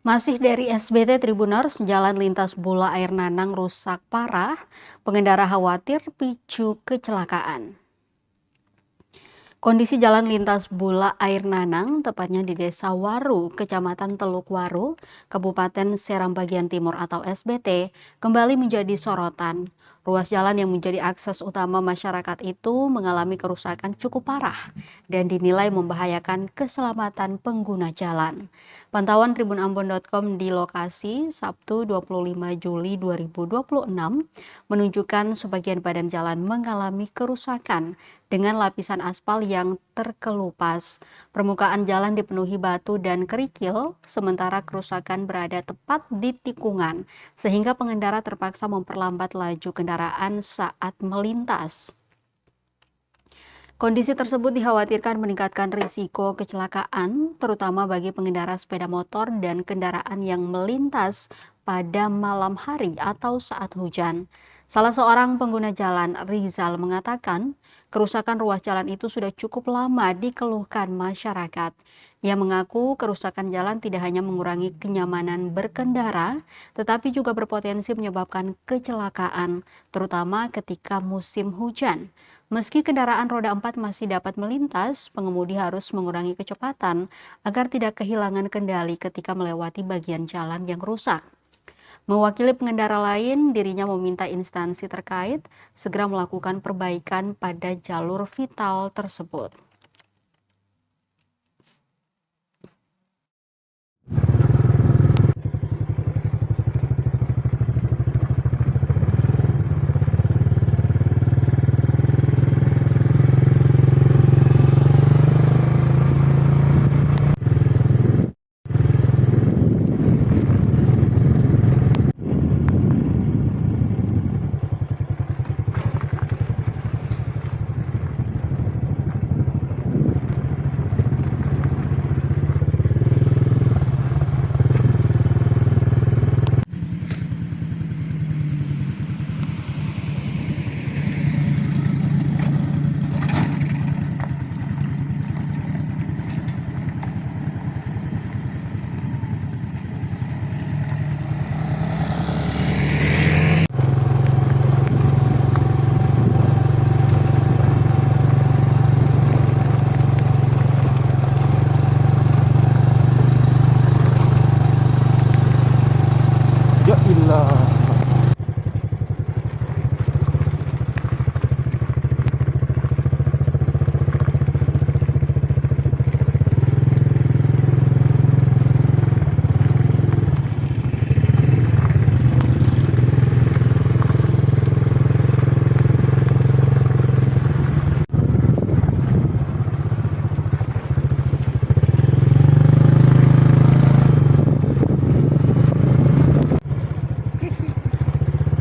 Masih dari SBT Tribuners, jalan lintas Bula Air Nanang rusak parah, pengendara khawatir picu kecelakaan. Kondisi jalan lintas Bula Air Nanang, tepatnya di Desa Waru, Kecamatan Teluk Waru, Kabupaten Seram Bagian Timur atau SBT, kembali menjadi sorotan. Ruas jalan yang menjadi akses utama masyarakat itu mengalami kerusakan cukup parah dan dinilai membahayakan keselamatan pengguna jalan. Pantauan tribunambon.com di lokasi Sabtu 25 Juli 2026 menunjukkan sebagian badan jalan mengalami kerusakan dengan lapisan aspal yang terkelupas. Permukaan jalan dipenuhi batu dan kerikil, sementara kerusakan berada tepat di tikungan, sehingga pengendara terpaksa memperlambat laju kendaraan saat melintas. Kondisi tersebut dikhawatirkan meningkatkan risiko kecelakaan, terutama bagi pengendara sepeda motor dan kendaraan yang melintas pada malam hari atau saat hujan. Salah seorang pengguna jalan, Rizal, mengatakan kerusakan ruas jalan itu sudah cukup lama dikeluhkan masyarakat. Ia mengaku kerusakan jalan tidak hanya mengurangi kenyamanan berkendara, tetapi juga berpotensi menyebabkan kecelakaan, terutama ketika musim hujan. Meski kendaraan roda 4 masih dapat melintas, pengemudi harus mengurangi kecepatan agar tidak kehilangan kendali ketika melewati bagian jalan yang rusak. Mewakili pengendara lain, dirinya meminta instansi terkait segera melakukan perbaikan pada jalur vital tersebut.